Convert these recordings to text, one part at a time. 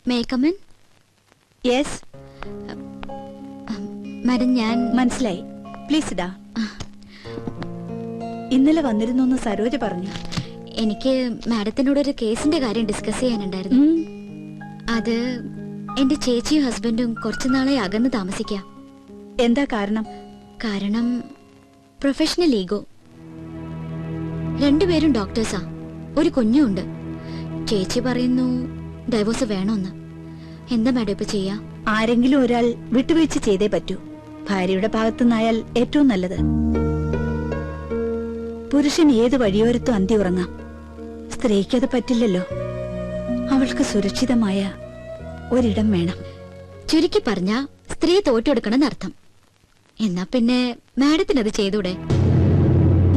May I come in? Yes. Madam, ഞാൻ മനസ്സിലായി. Please ഇടാ. ഇന്നലെ വന്നിരുന്നു സരോജ പറഞ്ഞു. എനിക്ക് മാഡത്തിനോടൊരു കേസിന്റെ കാര്യം ഡിസ്കസ് ചെയ്യാനുണ്ടായിരുന്നു. അത് എന്റെ ചേച്ചിയും ഹസ്ബൻഡും കുറച്ചുനാളെ അകന്ന് താമസിക്കാം. എന്താ കാരണം? കാരണം പ്രൊഫഷണൽ ഈഗോ. രണ്ടുപേരും ഡോക്ടേഴ്സാ, ഒരു കുഞ്ഞുണ്ട്. ചേച്ചി പറയുന്നു ഡൈവോഴ്സ് വേണമെന്ന്. എന്താ മാഡം ഇപ്പൊ ചെയ്യാ? ആരെങ്കിലും ഒരാൾ വിട്ടുവീഴ്ച ചെയ്തേ പറ്റൂ. ഭാര്യയുടെ ഭാഗത്തുനിന്നായാൽ ഏറ്റവും നല്ലത്. പുരുഷൻ ഏത് വഴിയോരത്തും അന്തി ഉറങ്ങാം. സ്ത്രീക്കത് പറ്റില്ലല്ലോ. അവൾക്ക് സുരക്ഷിതമായ ഒരിടം വേണം. ചുരുക്കി പറഞ്ഞ സ്ത്രീ തോറ്റെടുക്കണം അർത്ഥം. എന്നാ പിന്നെ മാഡത്തിനത് ചെയ്തൂടെ?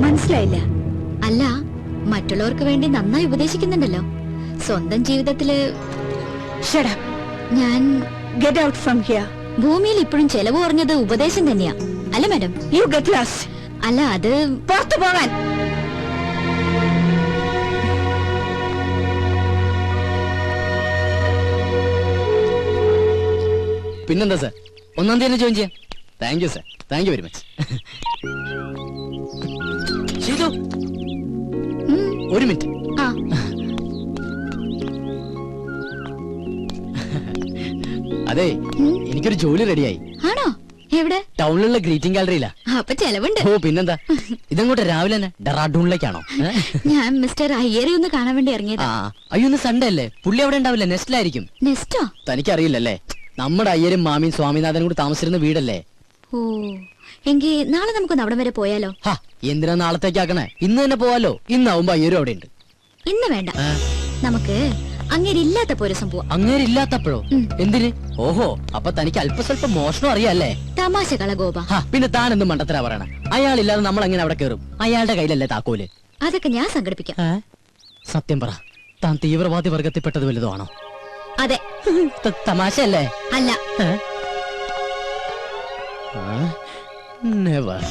മനസ്സിലായില്ല. അല്ല, മറ്റുള്ളവർക്ക് വേണ്ടി നന്നായി ഉപദേശിക്കുന്നുണ്ടല്ലോ. സ്വന്തം ജീവിതത്തില് ഞാൻ ഗെറ്റ് ഔട്ട് ഫ്രം ഹിയർ. ഭൂമിയിൽ ഇപ്പോഴും ചെലവ് കുറഞ്ഞത് ഉപദേശം തന്നെയാ, അല്ല മാഡം? You get lost. അല്ല, അത് പുറത്തു പോകാൻ. പിന്നെന്താ സാർ, 1-ാം തീയതി ജോയിൻ ചെയ്യാം. Thank you sir, thank you very much. Sheethu, ഒരു മിനിറ്റ്. അതെ, എനിക്കൊരു ജോലി റെഡിയായി. ആണോ? എവിടെ? ടൗണിലുള്ള ഗ്രീറ്റിംഗ് ഗാലറിയിലാ. അപ്പൊ ചെലവുണ്ട്. ഓ പിന്നെന്താ. ഇതങ്ങോട്ട് രാവിലെ തന്നെ ഡെറാഡൂണിലേക്കാണോ? ഞാൻ മിസ്റ്റർ അയ്യരെ ഒന്ന് കാണാൻ വേണ്ടി ഇറങ്ങിയതാ. അയ്യോ, ഇന്ന് സൺഡേ അല്ലേ? പുള്ളി അവിടെ ഉണ്ടാവില്ല, നെസ്റ്റിലായിരിക്കും. നെസ്റ്റോ? തനിക്കറിയില്ലല്ലേ, നമ്മുടെ അയ്യരും മാമിയും സ്വാമിനാഥനും കൂടി താമസിച്ചിരുന്ന വീടല്ലേ. ഓ, എങ്കിൽ നാളെ നമുക്കൊന്ന് അവിടം വരെ പോയാലോ? എന്തിനാ നാളത്തേക്കാക്കണേ? ഇന്ന് തന്നെ പോവാലോ. ഇന്നാവുമ്പോ അയ്യരും അവിടെ ഉണ്ട്. ഇന്ന് വേണ്ട, നമുക്ക് അങ്ങേരില്ലാത്തപ്പോ ഒരു സംഭവം. അങ്ങേരില്ലാത്തപ്പോഴോ? എന്തിന്? ഓഹോ, അപ്പൊ തനിക്ക് അല്പസ്വല്പം മോഷണം അറിയാല്ലേ? തമാശകള ഗോപ. പിന്നെ താൻ എന്തും മണ്ടത്തരാ പറയണ? അയാളില്ലാതെ നമ്മൾ എങ്ങനെ അവിടെ കയറും? അയാളുടെ കയ്യിലല്ലേ താക്കോല്? അതൊക്കെ ഞാൻ സംഘടിപ്പിക്കാം. സത്യം പറ, താൻ തീവ്രവാദി വർഗത്തിൽപ്പെട്ടത് വലുതോ ആണോ? അതെ. തമാശയല്ലേ? അല്ല. നെവർ.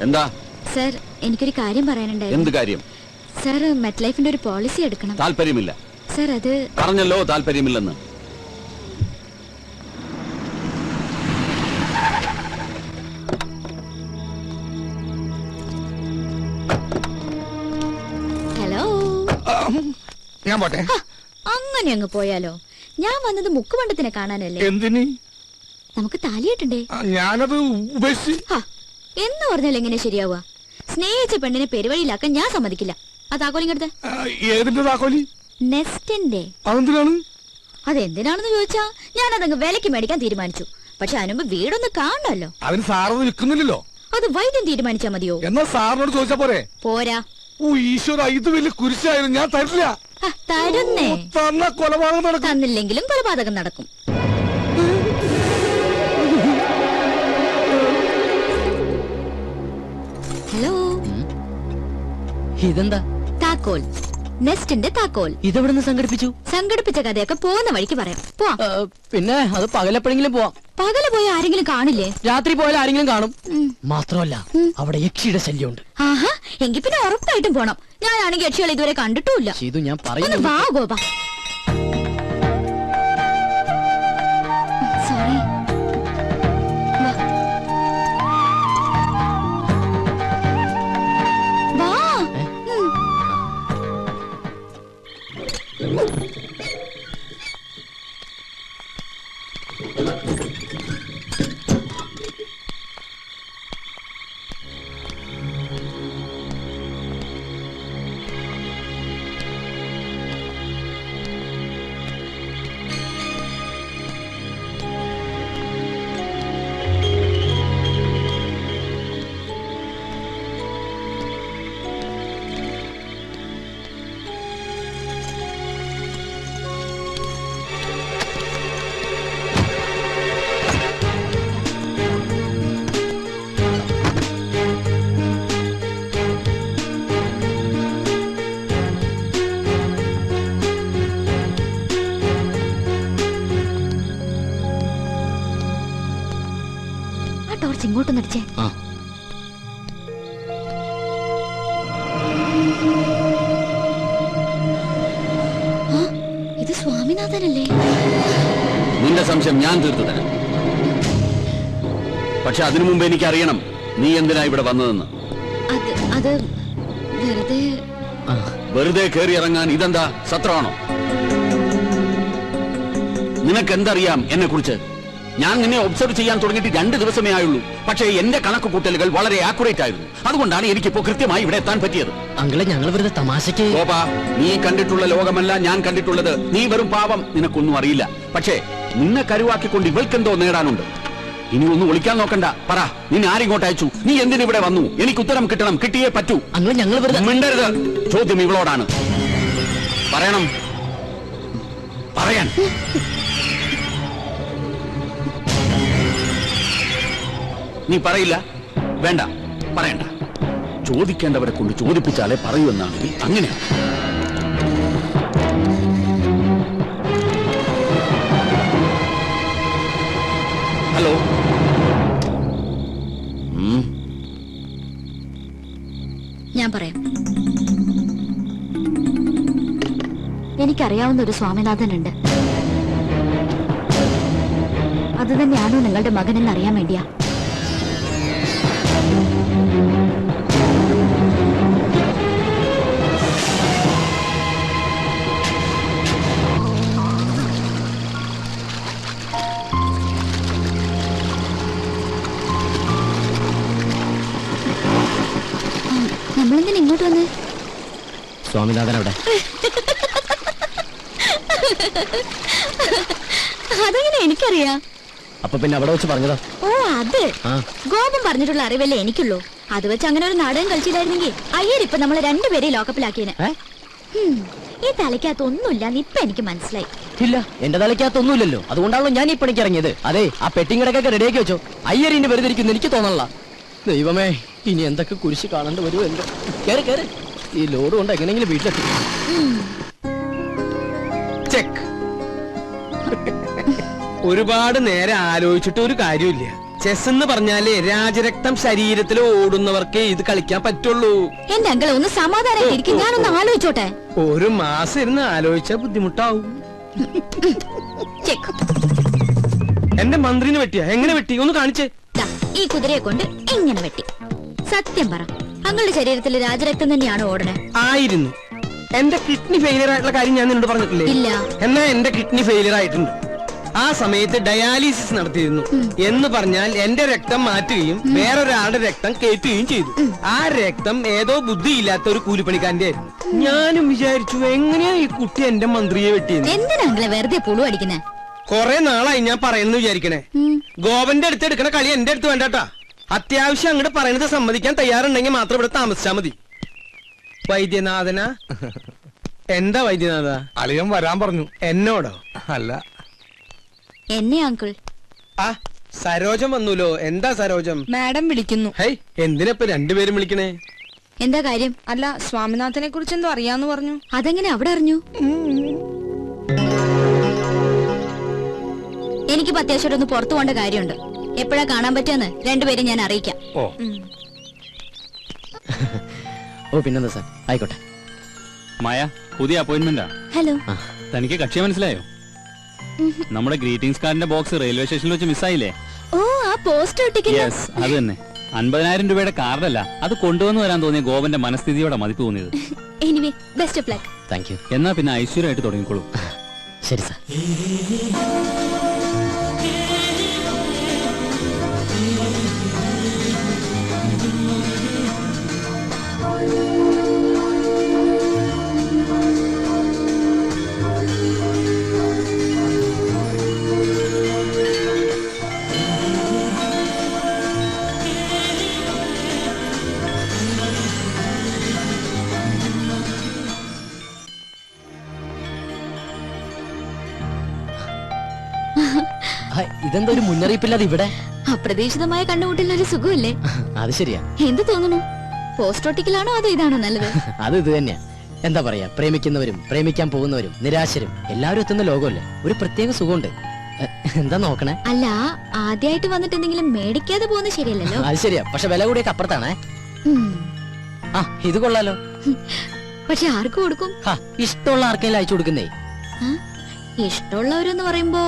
എന്താ സർ, എനിക്കൊരു കാര്യം പറയാനുണ്ടായിരുന്നു. എന്ത് കാര്യം? സർ, മെറ്റ് ലൈഫിന്റെ ഒരു പോളിസി എടുക്കണം. താല്പര്യമില്ല. സർ, അത് പറഞ്ഞല്ലോ താല്പര്യമില്ലെന്ന്. ഹലോ. ഞാൻ പോട്ടെ. അങ്ങനെ അങ്ങ് പോയാലോ? ഞാൻ വന്നത് മുക്കുമണ്ടത്തിനെ കാണാനല്ലേ. എന്തിന്? നമുക്ക് താലിയിട്ടുണ്ട്. ഞാനത് ഉപേക്ഷിച്ച്. എന്ന് പറഞ്ഞാൽ എങ്ങനെ ശരിയാവുക? സ്നേഹിച്ച പെണ്ണിനെ പെരുവഴിയിലാക്കാൻ ഞാൻ സമ്മതിക്കില്ല. ആ താക്കോലിങ്ങടുത്ത്. ഏതിന്റെ താക്കോലി? നെസ്റ്റിന്റെ. അതെന്തിനാണ്? അതെന്തിനാണെന്ന് ചോദിച്ചാ ഞാൻ അതങ്ങ് വിലക്ക് മേടിക്കാൻ തീരുമാനിച്ചു. പക്ഷെ അതിനുമ്പ് വീടൊന്ന് കാണണല്ലോ. അതിന് സാറൊന്നും വിൽക്കുന്നില്ലല്ലോ. അത് വൈദ്യം തീരുമാനിച്ചാ മതിയോ? എന്നാ സാറിനോട് ചോദിച്ചാ പോരെ? പോരാ. ഓ ഈശ്വര, ഇത് വലിയ കുരിശായാലും ഞാൻ തരില്ല. തരുന്നേ. തന്ന കൊലപാതകം നടക്കും. തന്നില്ലെങ്കിലും കൊലപാതകം നടക്കും. ഹലോ. ഇതെന്താ? താക്കോൽ. നെസ്റ്റിന്റെ താക്കോൽ. ഇതെവിടുന്ന് സംഘടിപ്പിച്ചു? സംഘടിപ്പിച്ച കഥയൊക്കെ പോകുന്ന വഴിക്ക് പറയാം. പോവാം. പിന്നെ അത് പകലെപ്പോഴെങ്കിലും പോവാം. പകല് പോയ ആരെങ്കിലും കാണില്ലേ? രാത്രി പോയാൽ ആരെങ്കിലും കാണും. മാത്രമല്ല അവിടെ യക്ഷിയുടെ ശല്യമുണ്ട്. ആഹാ, എങ്കിൽ പിന്നെ ഉറപ്പായിട്ടും പോണം. ഞാനാണെങ്കിൽ യക്ഷികളെ ഇതുവരെ കണ്ടിട്ടുമില്ല. ചെയ്തു, ഞാൻ ഒന്ന് പറയുന്നു. വാ ഗോപ. സോറി. വാ. ഇങ്ങോട്ടൊന്നടിച്ചേ. ആ. ഇത് സ്വാമിനാഥനല്ലേ? നിന്റെ സംശയം ഞാൻ തീർത്തു തരാം. പക്ഷെ അതിനു മുമ്പ് എനിക്കറിയണം നീ എന്തിനാ ഇവിടെ വന്നതെന്ന്. അത് വെറുതെ. വെറുതെ കയറി ഇറങ്ങാൻ ഇതെന്താ സത്രമാണോ? നിനക്ക് എന്തറിയാം എന്നെ കുറിച്ച്? ഞാൻ നിന്നെ ഒബ്സർവ് ചെയ്യാൻ തുടങ്ങിയിട്ട് 2 ദിവസമേ ആയുള്ളൂ. പക്ഷേ എന്റെ കണക്ക് കൂട്ടലുകൾ വളരെ ആക്യുറേറ്റ് ആയിരുന്നു. അതുകൊണ്ടാണ് എനിക്കിപ്പോ കൃത്യമായി ഇവിടെ എത്താൻ പറ്റിയത്. അങ്കിളെ, ഞങ്ങൾ വെറുതെ തമാശക്ക്. ഗോപാ, നീ കണ്ടിട്ടുള്ള ലോകമല്ല ഞാൻ കണ്ടിട്ടുള്ളത്. നീ വെറും പാവം, നിനക്കൊന്നും അറിയില്ല. പക്ഷേ നിന്നെ കരുവാക്കിക്കൊണ്ട് ഇവൾക്കെന്തോ നേടാനുണ്ട്. ഇനി ഒന്നും ഒളിക്കാൻ നോക്കണ്ട. പറ, നിന്നെ ആരിങ്ങോട്ട് അയച്ചു? നീ എന്തിനിവിടെ വന്നു? എനിക്ക് ഉത്തരം കിട്ടണം, കിട്ടിയേ പറ്റൂ. അങ്കിളെ, ഞങ്ങൾ വെറുതെ. മിണ്ടരുത്. ചോദ്യം ഇവളോടാണ്. പറയണം, പറയാൻ. നീ പറയില്ല? വേണ്ട, പറയണ്ട. ചോദിക്കേണ്ടവരെ കൊണ്ട് ചോദിപ്പിച്ചാലേ പറയൂ എന്നാണെങ്കിൽ അങ്ങനെയാണ്. ഹലോ. ഞാൻ പറയാം. എനിക്കറിയാവുന്ന ഒരു സ്വാമിനാഥനുണ്ട്. അത് തന്നെയാണോ നിങ്ങളുടെ മകനെന്ന് അറിയാൻ വേണ്ടിയാ. നമ്മളെന്തിനാ ഇങ്ങോട്ട് വന്ന്? സ്വാമിനാഥൻ അവിടെ. അതെങ്ങനെ എനിക്കറിയാം? അപ്പൊ പിന്നെ അവിടെ വെച്ച് പറഞ്ഞതോ? ഓ, അത് ഗോപം പറഞ്ഞിട്ടുള്ള അറിവല്ലേ എനിക്കുള്ളൂ. അത് വെച്ച് അങ്ങനെ ഒരു നാടകം കളിച്ചില്ലായിരുന്നെങ്കിൽ അയ്യരിപ്പൊ നമ്മളെ 2 പേരെയും ലോക്കപ്പിലാക്കിയേനെ. ഈ തലയ്ക്കകത്ത് ഒന്നുമില്ലാന്ന് ഇപ്പൊ എനിക്ക് മനസ്സിലായി. ഇല്ല, എന്റെ തലയ്ക്കകത്തൊന്നുമില്ലല്ലോ. അതുകൊണ്ടാണല്ലോ ഞാൻ ഈ പണിക്ക് ഇറങ്ങിയത്. അതെ, ആ പെട്ടിങ്ങടക്കൊക്കെ റെഡിയാക്കി വെച്ചോ. അയ്യറിന് വെറുതെ ഇരിക്കുന്നു എനിക്ക് തോന്നല്ല. ദൈവമേ, ഇനി എന്തൊക്കെ കുരിശ് കാണേണ്ടി വരുമോ എന്തോ. കേറി കേറി, ഈ ലോഡ് കൊണ്ട് എങ്ങനെയെങ്കിലും വീട്ടിലെത്തി. ചെക്ക്. ഒരുപാട് നേരം ആലോചിച്ചിട്ട് ഒരു കാര്യമില്ല. ചെസ് എന്ന് പറഞ്ഞാലേ രാജരക്തം ശരീരത്തിൽ ഓടുന്നവർക്കേ ഇത് കളിക്കാൻ പറ്റുള്ളൂ. എന്റെ അങ്കിൾ ഒന്ന് സമാധാനമായിട്ടിരിക്കും, ഞാനൊന്ന് ആലോചിച്ചോട്ടെ. ഒരു മാസം ഇരുന്ന് ആലോചിച്ചാ ബുദ്ധിമുട്ടാവും. എന്റെ മന്ത്രിന് വെട്ടിയാ? എങ്ങനെ വെട്ടി? ഒന്ന് കാണിച്ചേ. ഈ കുതിരയെ കൊണ്ട് ഇങ്ങനെ വെട്ടി. സത്യം പറ, അങ്ങളുടെ ശരീരത്തിൽ രാജരക്തം തന്നെയാണ് ഓടണേ? ആയിരുന്നു. എന്റെ കിഡ്നി ഫെയിലിയർ ആയിട്ടുള്ള കാര്യം ഞാൻ നിന്നോട് പറഞ്ഞിട്ടില്ലേ? ഇല്ല. എന്നാ എന്റെ കിഡ്നി ഫെയിലിയർ ആയിട്ടുണ്ട്. ആ സമയത്ത് ഡയാലിസിസ് നടത്തിയിരുന്നു. എന്ന് പറഞ്ഞാൽ എന്റെ രക്തം മാറ്റുകയും വേറൊരാളുടെ രക്തം കയറ്റുകയും ചെയ്തു. ആ രക്തം ഏതോ ബുദ്ധിയില്ലാത്ത ഒരു കൂലിപ്പണിക്കാരന്റെ ആയിരുന്നു. ഞാനും വിചാരിച്ചു, എങ്ങനെയാ ഈ കുട്ടി എന്റെ മന്ത്രിയെ വെട്ടിയെന്ന്. എന്തിനാ അങ്കിളെ വെറുതെ പുളു അടിക്കുന്നേ? കൊറേ നാളായി ഞാൻ പറയുന്നു വിചാരിക്കണേ. ഗോപന്റെ അടുത്ത് എടുക്കണ കളി എന്റെ അടുത്ത് വേണ്ടാട്ടാ. അത്യാവശ്യം അങ്ങോട്ട് പറയുന്നത് സമ്മതിക്കാൻ തയ്യാറുണ്ടെങ്കിൽ മാത്രം ഇവിടെ താമസിച്ചാ മതി. വൈദ്യനാഥന. എന്താ വൈദ്യനാഥ? അളിയൻ വരാൻ പറഞ്ഞു. എന്നോടോ? അല്ല, എന്നെ അങ്കിൾ. ആ, സരോജം വന്നൂലോ. എന്താ സരോജം? മാഡം വിളിക്കുന്നു. ഹൈ, എന്തിനപ്പൊ 2 പേരും വിളിക്കണേ? എന്താ കാര്യം? അല്ല, സ്വാമിനാഥനെ കുറിച്ച് എന്തോ അറിയാന്ന് പറഞ്ഞു. അതെങ്ങനെ അവിടെ അറിഞ്ഞു? എനിക്കിപ്പോ അത്യാവശ്യം ഒന്ന് പുറത്തു പോകേണ്ട കാര്യമുണ്ട്. എപ്പോഴാ കാണാൻ പറ്റുമെന്ന് 2 പേരും ഞാൻ അറിയിക്കാം. ഓ, പിന്നെന്താ സാർ, ആയിക്കോട്ടെ. മായ, പുതിയ അപ്പോയിന്റ്മെന്റാ. ഹലോ. തനിക്ക് കക്ഷിയെ മനസ്സിലായോ? നമ്മുടെ ഗ്രീറ്റിംഗ്സ് കാർഡിന്റെ ബോക്സ് റെയിൽവേ സ്റ്റേഷനിൽ വെച്ച് മിസ്സായില്ലേ? ഓ, ആ പോസ്റ്റർ ഒട്ടിക്കുന്ന. യെസ്, അത് തന്നെ. 50,000 രൂപയുടെ കാർഡല്ല, അത് കൊണ്ടുവന്നു വരാൻ തോന്നിയ ഗോപന്റെ മനസ്ഥിതിയോടെ മതിപ്പ് തോന്നിയത്. Anyway, best of luck. Thank you. എന്നാ പിന്നെ ഐശ്വര്യമായിട്ട് തുടങ്ങിക്കോളൂ. ശരി സാർ. ഇതെന്താ ഒരു മുന്നറിയിപ്പില്ലാതെ ഇവിടെ? അപ്രതീക്ഷിതമായ കണ്ടുമുട്ടലിന് ഒരു സുഖമില്ലേ? അത് ശരിയാ. എന്ത് തോന്നുന്നു? പോസ്റ്റ് ഒട്ടിക്കലാണോ അതോ ഇതാണോ നല്ലത്? അത് ഇത് തന്നെയാ. എന്താ പറയാ, പ്രേമിക്കുന്നവരും പ്രേമിക്കാൻ പോകുന്നവരും നിരാശരും എല്ലാവരും എത്തുന്ന ലോകമല്ലേ. ഒരു പ്രത്യേക സുഖമുണ്ട്. എന്താ നോക്കണേ? അല്ല, ആദ്യമായിട്ട് വന്നിട്ട് എന്തെങ്കിലും മേടിക്കാതെ പോകുന്നത് ശരിയല്ലല്ലോ. അത് ശരിയാ, പക്ഷെ വില കൂടിയൊക്കെ അപ്പുറത്താണേ. ആ ഇത് കൊള്ളാലോ. പക്ഷെ ആർക്ക് കൊടുക്കും? ഇഷ്ടമുള്ള ആർക്കെങ്കിലും അയച്ചു കൊടുക്കുന്നേ. ഇഷ്ടമുള്ളവരെന്ന് പറയുമ്പോ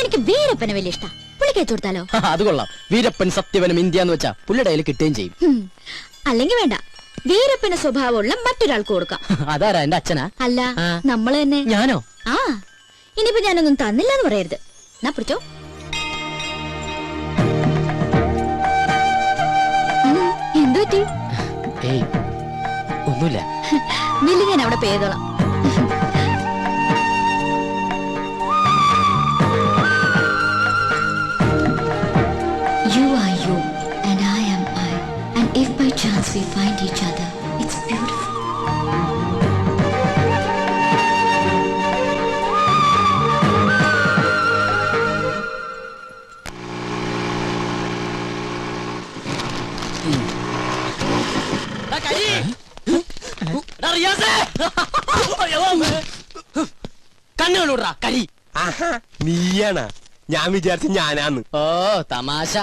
എനിക്ക് വീരപ്പനെ വലിയ ഇഷ്ടം. പുള്ളിക്ക് അയച്ചു കൊടുത്താലോ? അത് കൊള്ളാം. വീരപ്പൻ സത്യവനും ഇന്ത്യ എന്ന് വെച്ചാ പുള്ളിയുടെ കയ്യിൽ കിട്ടുകയും ചെയ്യും. അല്ലെങ്കിൽ വേണ്ട, വീരപ്പന് സ്വഭാവമുള്ള മറ്റൊരാൾക്ക് കൊടുക്കാം. അതാരാ? എന്റെ അച്ഛനാ? അല്ല, നമ്മള് തന്നെ. ഞാനോ? ആ, ഇനിയിപ്പോ ഞാനൊന്നും തന്നില്ല എന്ന് പറയരുത്. എന്നാ പിടിച്ചോ. എന്തു പറ്റി? ഏയ് ഒന്നുമില്ല. ബില്ല് ഞാൻ അവിടെ പേ ചെയ്തോളാം. You are you and I am I, and if by chance we find each other, it's beautiful. കണ്ണുകളൂടാ കരി. നീയാണ? ഞാൻ വിചാരിച്ച ഞാനാന്ന്. ഓ തമാശ.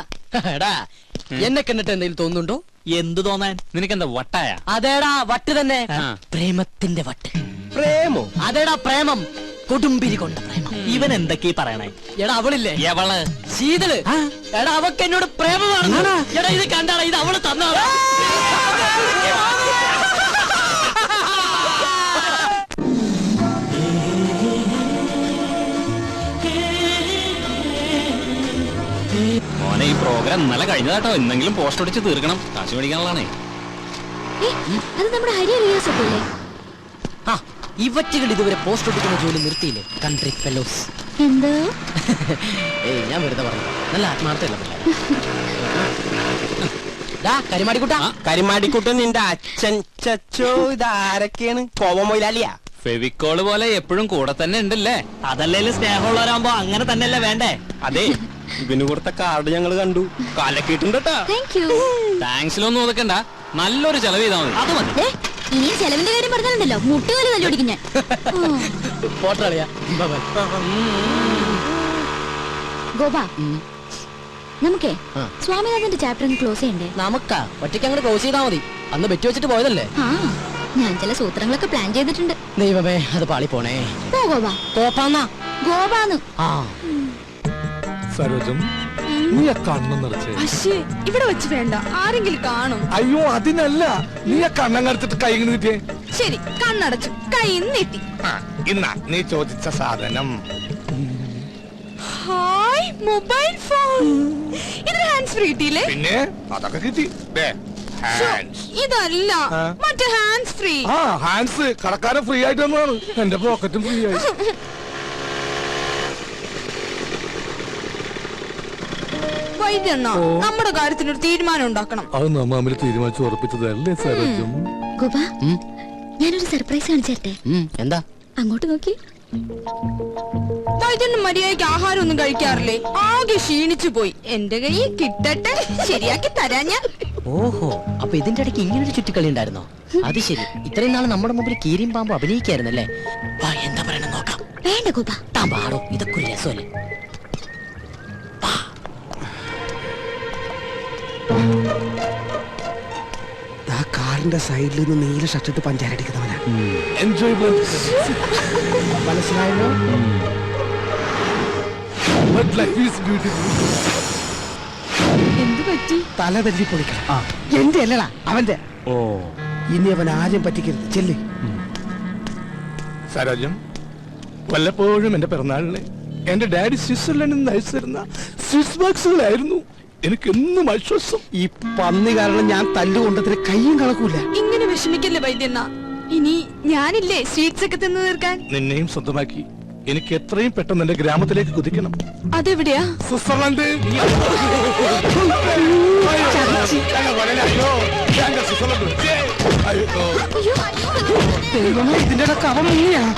എടാ എന്നെ കണ്ടിട്ട് എന്തെങ്കിലും തോന്നുന്നുണ്ടോ? എന്ത് തോന്നാൻ? നിനക്കെന്താ വട്ടായ? അതേടാ വട്ട് തന്നെ. പ്രേമത്തിന്റെ വട്ട്. പ്രേമോ? അതേടാ പ്രേമം. കൊടുമ്പിരി കൊണ്ട പ്രേമം. ഇവൻ എന്തൊക്കെയാ പറയണേ? എടാ അവളില്ലേ, എവള്? ശീതള്. എടാ അവക്ക് എന്നോട് പ്രേമമാണ്. എടാ ഇത് കണ്ടാടാ, ഇത് അവള് തന്നാടാ. മോനെ ഈ പ്രോഗ്രാം ഇന്നലെ കഴിഞ്ഞതാട്ടോ. എന്തെങ്കിലും പോസ്റ്റ് അടിച്ച് തീർക്കണം. കാശ് മേടിക്കാനുള്ളതാണേ. അത് നമ്മുടെ ഹരി റിയാസ് ഒക്കെ അല്ലേ? ഇവറ്റുകൾ ഇതുവരെ പോസ്റ്റ് ഒട്ടിക്കുന്ന ജോലി നിർത്തിയില്ലേ? Country fellows. എന്തോ? ഏയ് ഞാൻ വെറുതെ പറഞ്ഞു. നല്ല ആത്മാർത്ഥമല്ല കരിമാടിക്കുട്ട. കരിമാടിക്കുട്ടൻ നിന്റെ അച്ഛൻ. ചച്ചോ, ഇതാരൊക്കെയാണ്? കോവമൊയിലാലിയാ? ഫെവിക്കോള് പോലെ എപ്പോഴും കൂടെ തന്നെ ഉണ്ടല്ലേ? അതല്ലേലും സ്നേഹമുള്ളവരാകുമ്പോ അങ്ങനെ തന്നെയല്ലേ വേണ്ടേ? അതെ, ഇവന് കൊടുത്ത കാർഡ് ഞങ്ങള് കണ്ടു. കാലക്കിട്ടുണ്ട്. Thank you. താങ്ക്സിലൊന്നും ഒതുക്കണ്ട, നല്ലൊരു ചെലവ് ചെയ്താൽ മതി. അത് മതി. ഇനിയും ചെലവിന്റെ കാര്യം പറഞ്ഞാലുണ്ടല്ലോ മുട്ടുകാല് തല്ലോടിക്കും ഞാൻ. പോട്ടളിയാ ഗോപ, നമുക്കേ സ്വാമിനാഥന്റെ ചാപ്റ്റർ ക്ലോസ് ചെയ്യണ്ടേ? നമുക്കാ ഒറ്റയ്ക്ക് അങ്ങോട്ട് ക്ലോസ് ചെയ്താൽ മതി. അന്ന് ബെറ്റ് വെച്ചിട്ട് പോയതല്ലേ? ഞാൻ ചില സൂത്രങ്ങളൊക്കെ പ്ലാൻ ചെയ്തിട്ടുണ്ട്. ദൈവമേ, അത് പാളി പോണേ. പോ ഗോപ. കോപ്പാന്നാ? ഗോപാന്ന്. സരോജം, നീ ആ കണ്ണം നിറച്ചേ. പക്ഷേ ഇവിടെ വെച്ച് വേണ്ട, ആരെങ്കിലും കാണും. അയ്യോ അതിനല്ല, നീ ആ കണ്ണം കടച്ചിട്ട് കൈ ഇങ്ങനെ നീട്ടിയേ. ശരി, കണ്ണടച്ചു, കൈ നീട്ടി. ഇന്നാ നീ ചോദിച്ച സാധനം. Hi, mobile phone. ഇത് ഹാൻഡ്സ് ഫ്രീ കിട്ടിയില്ലേ? പിന്നെ അതൊക്കെ കിട്ടി. ഇതല്ല, മറ്റേ ഹാൻഡ്സ് ഫ്രീ. ഹാൻഡ്സ് കടക്കാരൻ ഫ്രീ ആയിട്ട് തന്നതാണ്. എന്റെ പോക്കറ്റും ഫ്രീ ആയി. വൈദ്യണ്ണ, നമ്മുടെ കാര്യത്തിന് ഒരു തീരുമാനം ഉണ്ടാക്കണം. അത് നമ്മ തീരുമാനിച്ചു ഉറപ്പിച്ചതല്ലേ സരോജം? ഗോപ, ഞാനൊരു സർപ്രൈസ് കാണിച്ചേരട്ടെ. എന്താ? അങ്ങോട്ട് നോക്കി. വൈദ്യണ്ണ മര്യാദയ്ക്ക് ആഹാരം ഒന്നും കഴിക്കാറില്ലേ? ആകെ ക്ഷീണിച്ചു പോയി. എന്റെ കയ്യിൽ കിട്ടട്ടെ, ശരിയാക്കി തരാ ഞാൻ. ഓഹോ, അപ്പൊ ഇതിന്റെ ഇടയ്ക്ക് ഇങ്ങനൊരു ചുറ്റിക്കളി ഉണ്ടായിരുന്നോ? അത് ശരി. ഇത്രയും നാൾ നമ്മുടെ മുമ്പിൽ കീരിയും പാമ്പും അഭിനയിക്കായിരുന്നല്ലേ? എന്താ പറയണ നോക്കാം. വേണ്ട ഗോപ, താൻ പാടോ, ഇതൊക്കെ ഒരു രസമല്ലേ? കാറിന്റെ സൈഡിൽ നിന്ന് നീല ഷർട്ടിട്ട് പഞ്ചാരടിക്കുന്നവനാ. എൻജോയ്. മനസ്സിലായല്ലോ? എന്ത് പറ്റി? തല തല്ലി പൊളിക്കണം. എന്റെ അല്ലടാ, അവന്റെ. ഓ, ഇനി അവൻ ആരും പറ്റിക്കരുത്. ചെല്ല്. സരോജം, വല്ലപ്പോഴും എന്റെ പിറന്നാളിന് എന്റെ ഡാഡി സ്വിറ്റ്സർലൻഡിൽ നിന്ന് അയച്ചിരുന്ന സ്വിസ് ബോക്സുകളായിരുന്നു എനിക്ക് എന്നും ആശ്വാസം. ഈ പന്നി കാരണം ഞാൻ തല്ലുകൊണ്ടതിന് കയ്യും കണക്കൂല. ഇങ്ങനെ വിഷമിക്കല്ലേ വൈദ്യണ്ണ. ഇനി ഞാനില്ലേ സ്വീറ്റ്സ് ഒക്കെ തിന്നു തീർക്കാൻ. നിന്നെയും സ്വന്തമാക്കി എനിക്ക് എത്രയും പെട്ടെന്ന് എന്റെ ഗ്രാമത്തിലേക്ക് കുതിക്കണം. അതെവിടെയാ? സ്വിറ്റ്സർലൻഡ്. ഇതിന്റെ ഇടക്ക് അവൻ മുങ്ങിയാണ്.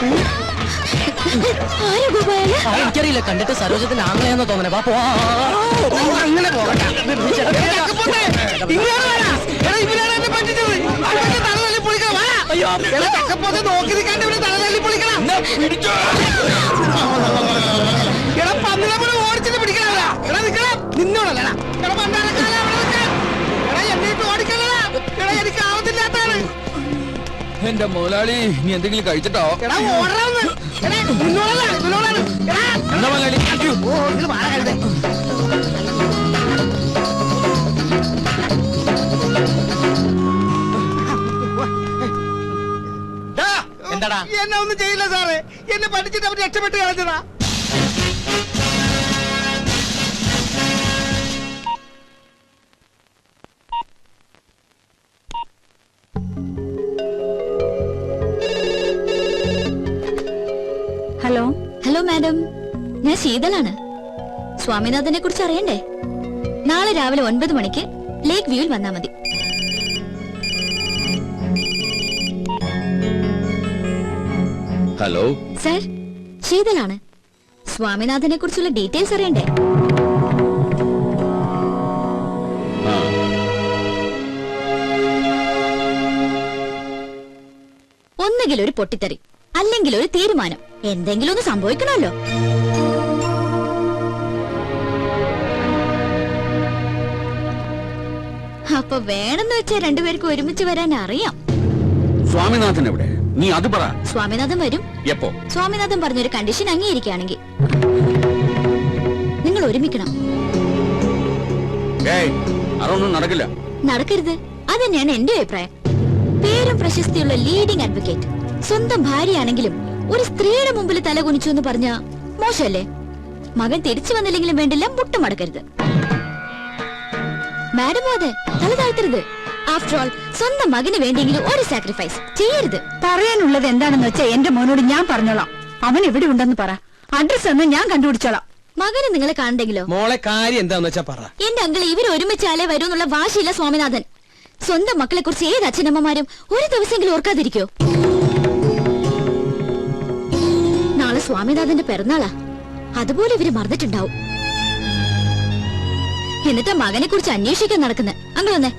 എനിക്കറിയില്ല, കണ്ടിട്ട് സരോജത്തിന്റെ ആംഗ്ലയാന്ന് തോന്നണേ. വാ പോവാ. അങ്ങനെ പോകട്ടെ. അയ്യോ, നോക്കി നിൽക്കാണ്ട് ഇവിടെ തല തല്ലി പൊളിക്കണം. എടാ പന്നിനെ പോലെ ഓടിച്ചിട്ട് പിടിക്കണടാ. എടാ നിക്കണം. നിന്നോടല്ലടാ. എടാ പണ്ടാരക്കാല അവിടെ നിൽക്കാൻ. എടാ എന്നിട്ട് ഓടിക്കല്ലടാ. എടാ എനിക്ക് ആവത്തില്ലാത്താണ്. എന്റെ മുതലാളി നീ എന്തെങ്കിലും കഴിച്ചിട്ടോ? എടാ ഓടറാന്ന്. എടാ നിന്നോടല്ല നിന്നോടാണ്. എടാ എന്താ മുതലാളി? ഓ ഇത് വാഴ കഴുതേ. എന്താടാ? എന്നെ ഒന്നും ചെയ്യില്ല സാറേ. എന്നെ പഠിച്ചിട്ട് അവർ രക്ഷപ്പെട്ട് കളഞ്ഞതാ. ഹലോ, ഹലോ മാഡം, ഞാൻ ശീതളാണ്. സ്വാമിനാഥനെ കുറിച്ച് അറിയണ്ടേ? നാളെ രാവിലെ 9 മണിക്ക് ലേക്ക് വ്യൂവിൽ വന്നാ മതി. Hello sir, ശീതളാണ്. സ്വാമിനാഥനെ കുറിച്ചുള്ള ഡീറ്റെയിൽസ് അറിയണ്ടേ? ആ ഒന്നുകിൽ ഒരു പൊട്ടിത്തെറി, അല്ലെങ്കിൽ ഒരു തീരുമാനം. എന്തെങ്കിലും ഒന്ന് സംഭവിക്കണമല്ലോ. അപ്പൊ വേണമെന്ന് വെച്ചാൽ രണ്ടുപേർക്കും ഒരുമിച്ച് വരാൻ അറിയാം. സ്വാമിനാഥൻ എവിടെ? നീ അത് പറ. സ്വാമിനാഥൻ വരും. എപ്പോ? സ്വാമിനാഥൻ പറഞ്ഞൊരു കണ്ടീഷൻ അംഗീകരിക്കുകയാണെങ്കിൽ നിങ്ങൾ ഒരുമിക്കണം. ഏയ് അതൊന്നും നടക്കില്ല. നടക്കരുത്, അത് തന്നെയാണ് എന്റെ അഭിപ്രായം. പേരും പ്രശസ്തിയുള്ള ലീഡിംഗ് അഡ്വക്കേറ്റ്, സ്വന്തം ഭാര്യയാണെങ്കിലും ഒരു സ്ത്രീയുടെ മുമ്പിൽ തല കുനിച്ചു എന്ന് പറഞ്ഞ മോശമല്ലേ? മകൻ തിരിച്ചു വന്നില്ലെങ്കിലും വേണ്ടില്ല, മുട്ടുമടക്കരുത്. മാഡം അതെ, തല താഴ്ത്തരുത്. ആഫ്റ്റർ ഓൾ സ്വന്തം മകന് വേണ്ടിയെങ്കിലും ഒരു സാക്രിഫൈസ് ചെയ്യരുത്. പറയാനുള്ളത് എന്താണെന്ന് വെച്ചാൽ എന്റെ മോനോട് ഞാൻ പറഞ്ഞോളാം. അവൻ എവിടെ ഉണ്ടെന്ന് പറ. അഡ്രസ് ഒന്ന് ഞാൻ കണ്ടുപിടിച്ചോളാം. മകന് നിങ്ങളെ കാണണ്ടെങ്കിലോ? മോളെ കാര്യം എന്താന്ന് വെച്ചാ പറ. എന്റെ അങ്കിൾ ഇവർ ഒരുമിച്ചാലേ വരൂ എന്നുള്ള വാശിയില്ല സ്വാമിനാഥൻ. സ്വന്തം മക്കളെ കുറിച്ച് ഏത് അച്ഛനമ്മമാരും ഒരു ദിവസമെങ്കിലും ഓർക്കാതിരിക്കോ? നാളെ സ്വാമിനാഥന്റെ പിറന്നാളാ, അതുപോലെ ഇവര് മറന്നിട്ടുണ്ടാവും. എന്നിട്ട് മകനെ കുറിച്ച് അന്വേഷിക്കാൻ നടക്കുന്നത്. അങ്കിൾ വന്നേ.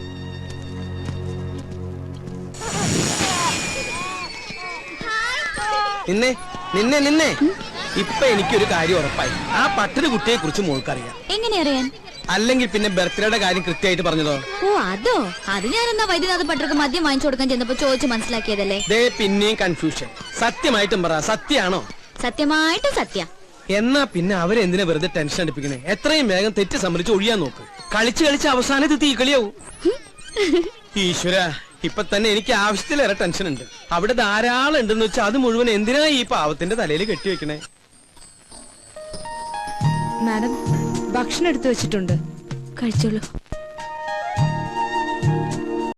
നിന്നെ നിന്നെ നിന്നെ ഇപ്പൊ എനിക്കൊരു കാര്യം ഉറപ്പായി. ആ പട്ടൊരു കുട്ടിയെ കുറിച്ച് മോൾക്കറിയാം. എങ്ങനെ അറിയാൻ? അല്ലെങ്കിൽ പിന്നെ ബർത്ത്ഡേയുടെ കാര്യം കൃത്യമായിട്ട് പറഞ്ഞതോ? ഓ അതോ, അത് ഞാൻ എന്നാ വൈദ്യനാഥ പട്ടർക്ക് മദ്യം വാങ്ങിച്ചു കൊടുക്കാൻ ചെന്നപ്പോ ചോദിച്ചു മനസ്സിലാക്കിയതല്ലേ. ദേ പിന്നെയും കൺഫ്യൂഷൻ. സത്യമായിട്ടും പറ, സത്യാണോ? സത്യമായിട്ട് സത്യ. എന്നാ പിന്നെ അവരെന്തിനാ വെറുതെ ടെൻഷൻ അടിപ്പിക്കണേ? എത്രയും വേഗം തെറ്റ് സമ്മതിച്ച് ഒഴിയാൻ നോക്ക്. കളിച്ച് കളിച്ച് അവസാനം ഇത് തീക്കളിയാവും. ഈശ്വര, ഇപ്പൊ തന്നെ എനിക്ക് ആവശ്യത്തിലേറെ ടെൻഷൻ ഉണ്ട്. അവിടെ ധാരാളം ഉണ്ടെന്ന് വെച്ചാൽ അത് മുഴുവൻ എന്തിനാ ഈ പാവത്തിന്റെ തലയിൽ കെട്ടിവെക്കണേ? മാഡം, ഭക്ഷണം എടുത്തു വെച്ചിട്ടുണ്ട്, കഴിച്ചോളൂ.